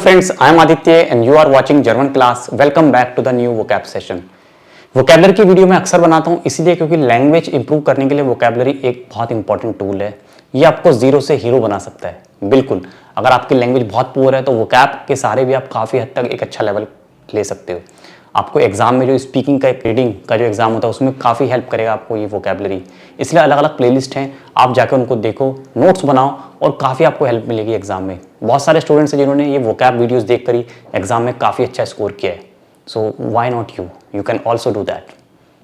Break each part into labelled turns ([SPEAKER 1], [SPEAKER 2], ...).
[SPEAKER 1] Friends, I am Aditya and you are watching German class. Welcome back to the new vocab session. Vocabulary की video मैं अक्सर बनाता हूँ इसीलिए क्योंकि लैंग्वेज इंप्रूव करने के लिए वोकैबलरी एक बहुत इंपॉर्टेंट टूल है। ये आपको जीरो से हीरो बना सकता है। बिल्कुल, अगर आपकी लैंग्वेज बहुत पुअर है तो वोकैब के सहारे भी आप काफ़ी हद तक एक अच्छा लेवल ले सकते हो। आपको एग्जाम में जो स्पीकिंग का रीडिंग का जो एग्जाम होता है उसमें काफ़ी हेल्प करेगा आपको ये वोकैबलरी। इसलिए अलग अलग प्लेलिस्ट हैं, आप जाकर उनको देखो, नोट्स बनाओ और काफ़ी आपको हेल्प मिलेगी एग्जाम में। बहुत सारे स्टूडेंट्स हैं जिन्होंने ये वोकैब वीडियोस देखकर ही एग्जाम में काफ़ी अच्छा स्कोर किया है। So why not you can also do that.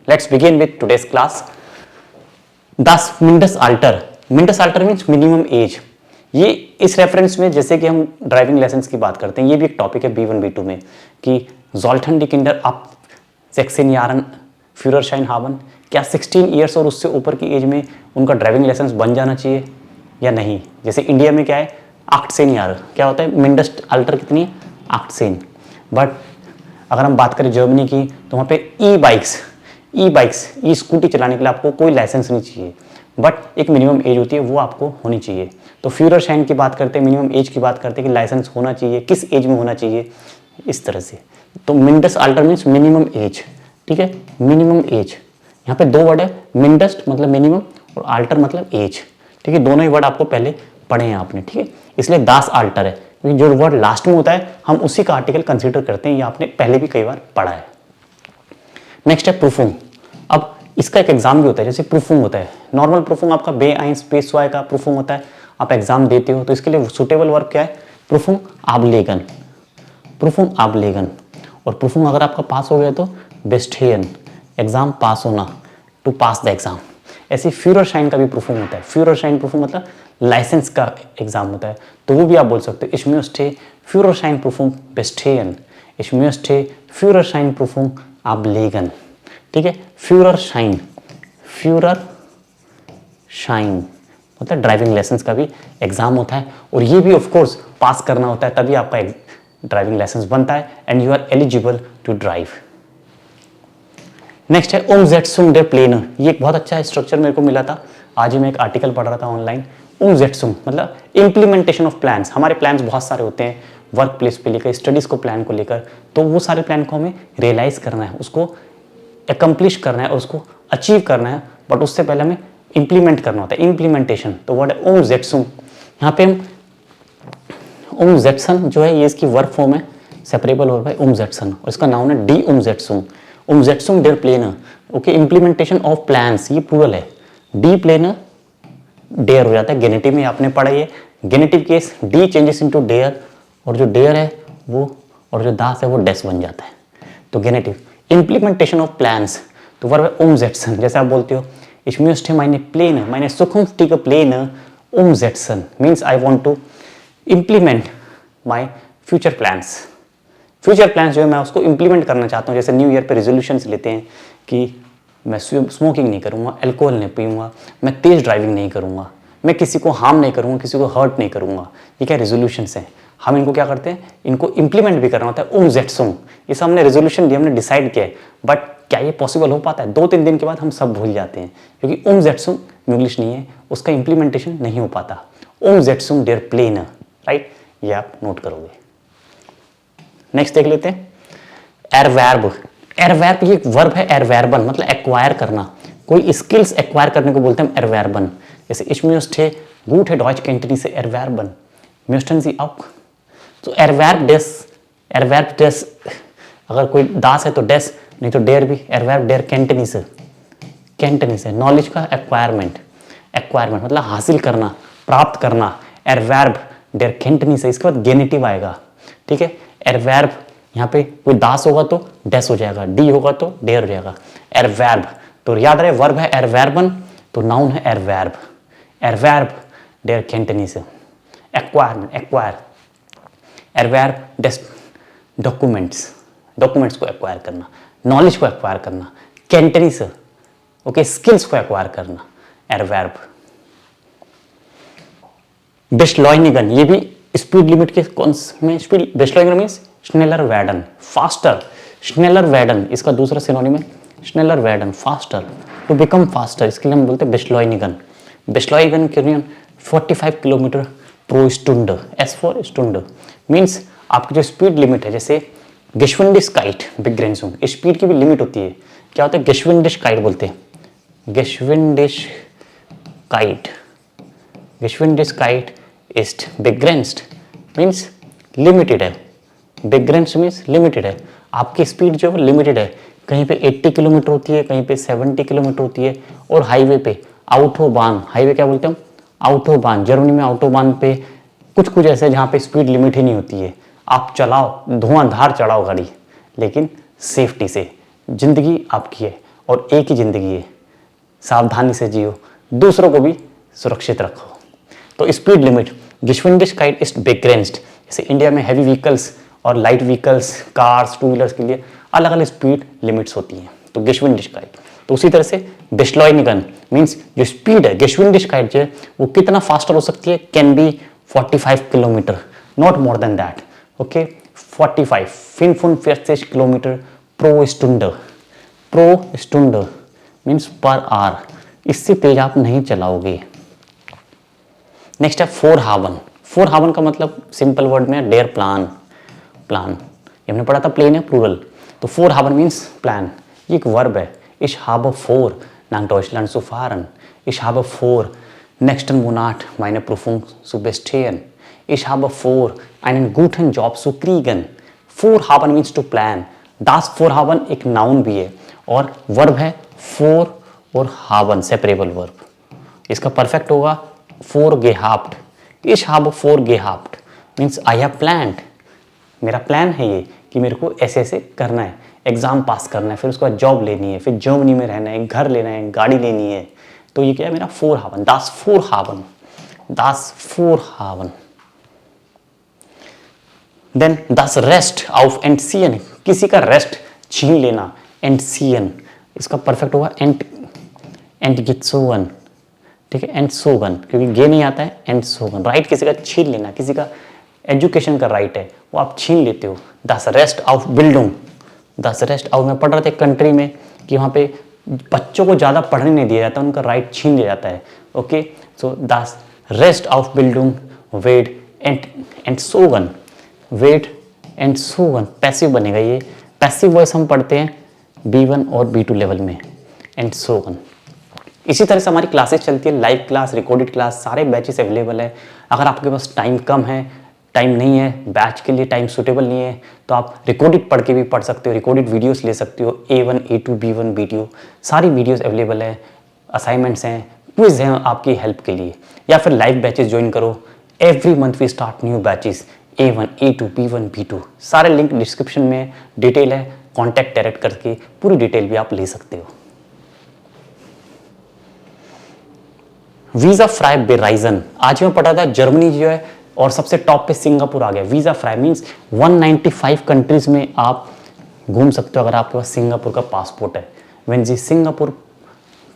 [SPEAKER 1] Let's begin with today's class. दस मिंडसअल्टर मीन्स मिनिमम एज। ये इस रेफरेंस में जैसे कि हम ड्राइविंग लाइसेंस की बात करते हैं, ये भी एक टॉपिक है B1 B2 में कि सोल्टन डी किंडर अप 16 यारन फ्यूररशाइन हावन, क्या 16 ईयर्स और उससे ऊपर की एज में उनका ड्राइविंग लाइसेंस बन जाना चाहिए या नहीं। जैसे इंडिया में क्या है 18 यार, क्या होता है मिंडसअल्टर कितनी है 18। बट अगर हम बात करें जर्मनी की तो वहाँ पे ई स्कूटी चलाने के लिए आपको कोई लाइसेंस नहीं चाहिए, बट एक मिनिमम एज होती है वो आपको होनी चाहिए। तो फ्यूररशाइन की बात करते हैं, मिनिमम एज की बात करते हैं कि लाइसेंस होना चाहिए, किस एज में होना चाहिए, इस तरह से। तो मिंडसअल्टर मीन्स मिनिमम एज, ठीक है, मिनिमम एज। यहाँ पे दो वर्ड है, मिंडस्ट मतलब मिनिमम और अल्टर मतलब एज, ठीक है। दोनों ही वर्ड आपको पहले पढ़े हैं आपने, ठीक है। इसलिए दास अल्टर है क्योंकि जो वर्ड लास्ट में होता है हम उसी का आर्टिकल कंसीडर करते हैं, ये आपने पहले भी कई बार पढ़ा है। नेक्स्ट है प्रूफुंग। अब इसका एक एग्जाम भी होता है, जैसे प्रूफुंग होता है, नॉर्मल प्रूफुंग आपका बे आइंस पेस वाई का प्रूफुंग होता है, आप एग्जाम देते हो तो इसके लिए सुटेबल वर्ब क्या है, प्रूफुंग आबलेगन, प्रूफुंग आबलेगन। और प्रूफुंग अगर आपका पास हो गया तो बेस्टेन, एग्जाम पास होना, टू पास द एग्जाम। ऐसे फ्यूररशाइन का भी प्रूफुंग होता है, फ्यूररशाइन प्रूफुंग मतलब लाइसेंस का एग्जाम होता है, तो वो भी आप बोल सकते हो, ich möchte Führerschein Prüfung bestehen, ich möchte Führerschein Prüfung ablegen, ठीक है। फ्यूररशाइन मतलब ड्राइविंग लाइसेंस का भी एग्जाम होता है और ये भी ऑफ कोर्स पास करना होता है, तभी आपका ड्राइविंग लाइसेंस बनता है and you are eligible to drive. Next है उमसेत्सुंग der Pläne। ये एक बहुत अच्छा स्ट्रक्चर मेरे को मिला था, आज ही मैं एक आर्टिकल पढ़ रहा था ऑनलाइन। उमसेत्सुंग मतलब इम्प्लीमेंटेशन ऑफ प्लान्स। हमारे प्लान्स बहुत सारे होते हैं, वर्क प्लेस पे लेकर, स्टडीज को प्लान को लेकर, तो वो सारे प्लान को हमें रियलाइज करना है, उसको एकम्प्लिश करना है, उसको अचीव करना है, बट उससे पहले हमें इंप्लीमेंट करना होता है, इंप्लीमेंटेशन। तो वर्ड है उमसेत्सुंग। यहाँ पे हम उमसेत्सन जो है ये इसकी वर्ब फॉर्म है, सेपरेबल वर्ब है उमसेत्सन, और इसका नाउन है डी उमसेत्सुंग, उमसेत्सुंग der Pläne। Okay, implementation of plans, ये प्लूरल है, डी प्लेनर डेयर हो जाता है, गेनेटिव में आपने पढ़ा ये गेनेटिव केस, डी चेंजेस इनटू डेयर, और जो डेयर है वो और जो दास है वो डेस बन जाता है, तो गेनेटिव। इंप्लीमेंटेशन ऑफ प्लान्स तो वर्ब है उमसेत्सन। जैसे आप बोलते हो ich möchte meine zukünftige Pläne umsetzen, means I want to implement my future plans। Future plans जो है मैं उसको इंप्लीमेंट करना चाहता हूँ। जैसे न्यू ईयर पे रेजोल्यूशंस लेते हैं कि मैं स्मोकिंग नहीं करूँगा, अल्कोहल नहीं पीऊँगा, मैं तेज़ ड्राइविंग नहीं करूँगा, मैं किसी को हार्म नहीं करूँगा, किसी को हर्ट नहीं करूँगा। ये क्या रेजोल्यूशंस हैं, हम इनको क्या करते हैं, इनको इंप्लीमेंट भी करना होता है। उमसेत्सुंग, ये सब हमने रेजोल्यूशन लिया, हमने डिसाइड किया है, बट क्या ये पॉसिबल हो पाता है? 2-3 दिन के बाद हम सब भूल जाते हैं क्योंकि उमसेत्सुंग इंग्लिश नहीं है, उसका इंप्लीमेंटेशन नहीं हो पाता। उमसेत्सुंग der Pläne, राइट, ये आप नोट करोगे। नेक्स्ट देख लेते हैं एरवर्ब। एरवर्ब ये एक वर्ब है, एरवर्बन मतलब एक्वायर करना, कोई स्किल्स एक्वायर करने को बोलते हैं एरवर्बन। जैसे ich möchte gute Deutschkenntnisse erwerben, möchten Sie auch। तो एरवर्ब डेस, अगर कोई दास है तो डेस, नहीं तो डेयर भी, एरवर्ब डेयर कैंटनीस है, नॉलेज का एक्वायरमेंट मतलब हासिल करना, प्राप्त करना। एरवर्ब डेयर कैंटनीस है, इसके बाद गेनेटिव आएगा, ठीक है। एरवर्ब यहाँ पे कोई दास होगा तो डेस हो जाएगा, डी होगा तो डेयर हो जाएगा। एरवर्ब तो याद रहे वर्ब है एरवर्बन, तो नाउन है एरवर्ब, एरवर्ब डेयर कैंटनीस, एक्वायर, एरवर्ब डेस डॉक्यूमेंट्स को एक्वायर करना, नॉलेज को एक्वायर करना, कैंटनीस ओके स्किल्स को एक्वायर करना, एरवर्ब। बेस्लॉइनिगन, ये भी स्पीड लिमिट के में स्पीड, बेस्लॉइनिगन मींस स्नेलर वैडन, फास्टर, स्नेलर वैडन, इसका दूसरा सिनोनिम है स्नेलर वैडन, फास्टर, टू बिकम फास्टर, इसके लिए हम बोलते हैं बेस्लॉइनिगन। बेस्लॉइनिगन 45 kilometre pro Stunde, S for Stunde means आपकी जो स्पीड लिमिट है, जैसे गेशविंडिशकाइट बेग्रेंसुम, स्पीड की भी लिमिट होती है। क्या होता है? गेशविंडिशकाइट बोलते हैं, गेशविंडिशकाइट, गेशविंडिशकाइट इज बेग्रेंस्ड मीन्स लिमिटेड है, बेग्रेंस्ड मीन्स लिमिटेड है। आपकी स्पीड जो है लिमिटेड है, कहीं पे 80 किलोमीटर होती है, कहीं पे 70 किलोमीटर होती है। और हाईवे पे आउटोबान, हाईवे क्या बोलते हैं हम? आउटोबान, जर्मनी में आउटोबान पे कुछ कुछ ऐसे जहाँ पे स्पीड लिमिट ही नहीं होती है, आप चलाओ, धुआंधार चढ़ाओ गाड़ी, लेकिन सेफ्टी से। जिंदगी आपकी है और एक ही जिंदगी है, सावधानी से जियो, दूसरों को भी सुरक्षित रखो। तो स्पीड लिमिट गेशविंडिशकाइट इज बेग्रेंस्ड। जैसे इंडिया में हैवी व्हीकल्स और light vehicles, cars, two wheelers के लिए अलग अलग स्पीड लिमिट्स होती हैं, तो गेशविंडिशकाइट। तो उसी तरह से बेस्लॉइनिगन मीन्स जो स्पीड है गेशविंडिशकाइट जो वो कितना फास्टर हो सकती है? Can be 45 kilometre, not more than that. Okay, 45 45 kilometre प्रो स्टुंडर, प्रो स्टुंडर मीन्स पर आवर। इससे तेज आप नहीं चलाओगे। नेक्स्ट है फोर हावन। फोर हावन का मतलब सिंपल वर्ड में डेयर प्लान, प्लान हमने पढ़ा था, प्लेन है प्लूरल, तो फोर हावन मीन्स प्लान। ये एक वर्ब है। Ich habe vor, nach Deutschland zu fahren. Ich habe vor, nächsten Monat meine Prüfung zu bestehen. Ich habe vor, einen guten Job zu kriegen. Vorhaben means to plan. Das Vorhaben एक noun भी है और verb है for और haben, separable verb. इसका perfect होगा vorgehabt. Ich habe vorgehabt means I have planned. मेरा plan है ये कि मेरे को ऐसे ऐसे करना है, एग्जाम पास करना है, फिर उसके बाद जॉब लेनी है, फिर जर्मनी में रहना है, घर लेना है, गाड़ी लेनी है। तो ये क्या है? मेरा फोर हावन, दास फोर हावन, दास फोर हावन। देन दास रेस्ट ऑफ एंटसियन, किसी का रेस्ट छीन लेना, एंटसियन इसका परफेक्ट होगा एंटगित्सोगन, ठीक है, एंटसोगन, क्योंकि गे नहीं आता है, एंटसोगन। राइट किसी का छीन लेना, किसी का एजुकेशन का राइट है वो आप छीन लेते हो। दास रेस्ट ऑफ बिल्डिंग, दास रेस्ट ऑफ, मैं पढ़ रहा था कंट्री में कि वहाँ पे बच्चों को ज़्यादा पढ़ने नहीं दिया जाता, उनका राइट छीन लिया जाता है। ओके, सो दास रेस्ट ऑफ बिल्डिंग वेट एंड सोगन, वेट एंड सोगन पैसिव बनेगा। ये पैसिव वॉइस हम पढ़ते हैं B1 और B2 लेवल में, एंड सोगन। इसी तरह से हमारी क्लासेस चलती है, लाइव क्लास, रिकॉर्डेड क्लास, सारे बैचेस अवेलेबल है। अगर आपके पास टाइम कम है, टाइम नहीं है, बैच के लिए टाइम सूटेबल नहीं है, तो आप रिकॉर्डेड पढ़ के भी पढ़ सकते हो, रिकॉर्डेड वीडियोस ले सकते हो, A1, A2, B1 वीडियो, सारी वीडियोस अवेलेबल है, असाइनमेंट्स हैं, क्विज हैं आपकी हेल्प के लिए, या फिर लाइव बैचेस ज्वाइन करो। Every month we start new batches, A1, A2, B1, B2, सारे लिंक डिस्क्रिप्शन में डिटेल है, कॉन्टैक्ट डायरेक्ट करके पूरी डिटेल भी आप ले सकते हो। वीजा फ्राई बेराइजन, आज मैं पढ़ा था जर्मनी जो है और सबसे टॉप पे सिंगापुर आ गया। वीजा फ्राई मीन्स 195 कंट्रीज में आप घूम सकते हो अगर आपके पास सिंगापुर का पासपोर्ट है। वेन जी सिंगापुर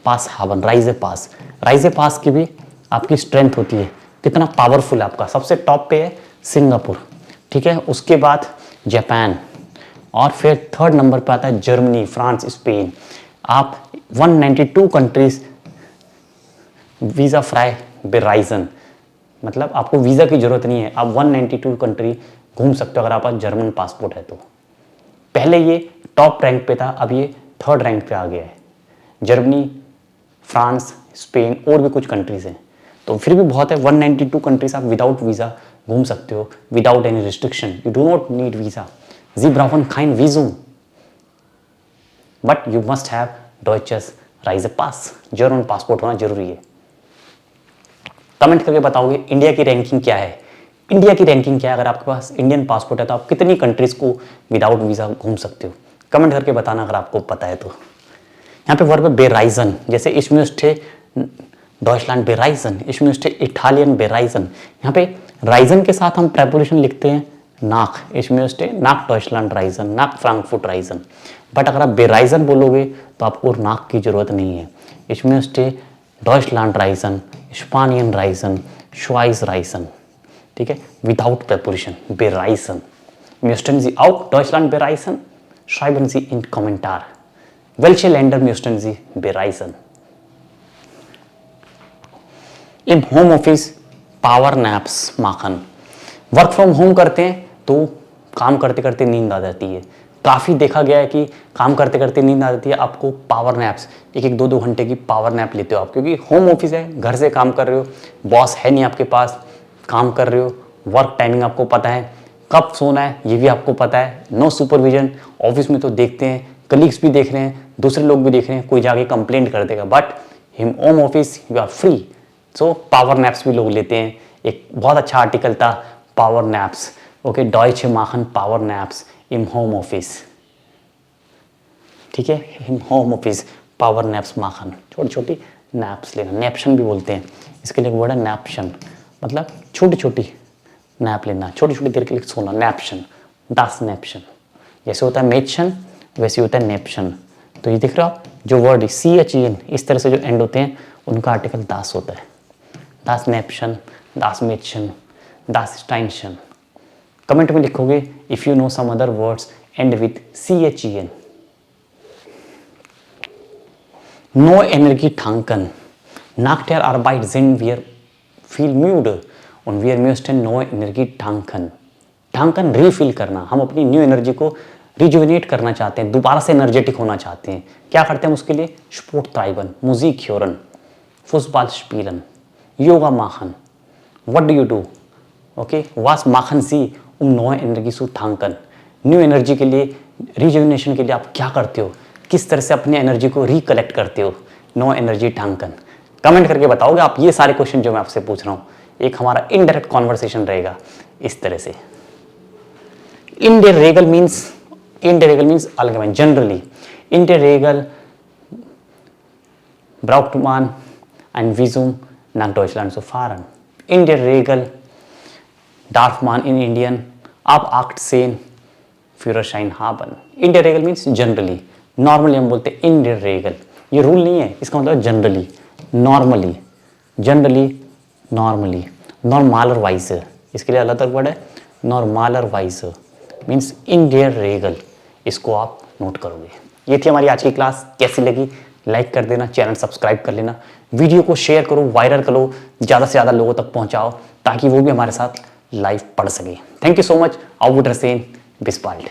[SPEAKER 1] पास हावन, राइजे पास, राइजे पास की भी आपकी स्ट्रेंथ होती है, कितना पावरफुल है आपका। सबसे टॉप पे है सिंगापुर, ठीक है, उसके बाद जापान, और फिर थर्ड नंबर पे आता है जर्मनी, फ्रांस, स्पेन। आप 192 कंट्रीज वीजा फ्राई बेराइजन, मतलब आपको वीज़ा की ज़रूरत नहीं है, आप 192 कंट्री घूम सकते हो अगर आपका जर्मन पासपोर्ट है तो। पहले ये टॉप रैंक पे था, अब ये थर्ड रैंक पे आ गया है। जर्मनी, फ्रांस, स्पेन और भी कुछ कंट्रीज़ हैं, तो फिर भी बहुत है। 192 कंट्रीज आप विदाउट वीज़ा घूम सकते हो, without any restriction. You do not need visa, जी ब्राउन काइन वीजूम, बट यू मस्ट हैव डॉइचेस राइजे पास, जर्मन पासपोर्ट होना जरूरी है। कमेंट करके बताओगे इंडिया की रैंकिंग क्या है, इंडिया की रैंकिंग क्या है। अगर आपके पास इंडियन पासपोर्ट है तो आप कितनी कंट्रीज को विदाउट वीज़ा घूम सकते हो, कमेंट करके बताना अगर आपको पता है तो। यहाँ पे वर्ब है बेराइजन, जैसे इसमें स्टे डॉइचलैंड बेराइजन, इसमें स्टे इटालियन बेराइजन। यहाँ पे राइजन के साथ हम प्रेपोजिशन लिखते हैं नाक, इसमें स्टे नाक डॉइचलैंड राइजन, नाक फ्रैंकफर्ट राइजन। बट अगर आप बेराइजन बोलोगे तो आपको नाक की जरूरत नहीं है। इसमें स्टे डॉइचलैंड राइजन, स्पानियन राइजन, श्वाइज राइजन, ठीक है, विदाउट प्रेपोजिशन बेराइजन। Möchten Sie auch Deutschland bereisen? Schreiben Sie in Kommentar. Welche Länder möchten Sie bereisen? Im Homeoffice Power Naps machen. Work from home करते हैं तो काम करते करते नींद आ जाती है। काफ़ी देखा गया है कि काम करते करते नींद आ जाती है, आपको पावर नैप्स 1-1, 2-2 घंटे की पावर नैप लेते हो आप, क्योंकि होम ऑफिस है, घर से काम कर रहे हो, बॉस है नहीं आपके पास, काम कर रहे हो, वर्क टाइमिंग आपको पता है, कब सोना है ये भी आपको पता है, नो सुपरविजन। ऑफिस में तो देखते हैं, कलीग्स भी देख रहे हैं, दूसरे लोग भी देख रहे हैं, कोई जाके कंप्लेंट कर देगा, but in home office you are free. So power naps भी लोग लेते हैं। एक बहुत अच्छा आर्टिकल था, पावर नैप्स, ओके, डॉयचे माखन power naps in home office, ठीक है, in home office power naps माखन, छोटी छोटी नैप्स लेना, नैप्शन भी बोलते हैं इसके लिए, वर्ड है नैप्शन, मतलब छोटी छोटी नैप लेना, छोटी छोटी देर के लिए सोना, नैप्शन, दास नैप्शन। जैसे होता है मेचन वैसे होता है नैप्शन। तो ये देख रहे हो आप, जो वर्ड CHEN इस तरह से जो एंड होते हैं उनका आर्टिकल दास होता है, दास नैप्शन, दास मेचन, दास स्टाइनशन। कमेंट में लिखोगे if you know some other words end with CHEN। नो एनर्जी tanken. Nach der Arbeit sind wir viel müde und wir müssen neue Energie tanken. tanken refill करना, हम अपनी न्यू एनर्जी को रिजुविनेट करना चाहते हैं, दोबारा से एनर्जेटिक होना चाहते हैं। क्या करते हैं उसके लिए? स्पोर्ट ट्राइबन, म्यूजिक ह्योरन, फुटबॉल स्पीलन, योगा माखन। What do you do? Okay, वास माखन सी नॉय एनर्जी सु tanken। न्यू एनर्जी के लिए, रिजुविनेशन के लिए आप क्या करते हो? किस तरह से अपनी एनर्जी को रिकलेक्ट करते हो? नो एनर्जी tanken। कमेंट करके बताओगे आप ये सारे क्वेश्चन जो मैं आपसे पूछ रहा हूँ। एक हमारा इनडायरेक्ट कॉन्वर्सेशन रहेगा इस तरह से। In der Regel means allgemein, generally. In der Regel braucht man ein Visum nach Deutschland zu fahren. In der Regel darf man in Indien ab 18 Führerschein haben. In der Regel means generally. Normally हम बोलते हैं in der Regel। ये rule नहीं है, इसका मतलब generally, normally, generally, normally, normalerweise। इसके लिए अलग वर्ड है, normalerweise means in their regal. इसको आप नोट करोगे। ये थी हमारी आज की क्लास। कैसी लगी लाइक कर देना, चैनल सब्सक्राइब कर लेना, वीडियो को शेयर करो, वायरल करो, ज़्यादा से ज़्यादा लोगों तक पहुंचाओ ताकि वो भी हमारे साथ लाइव पढ़ सके। Thank you so much. auf Wiedersehen, bis bald।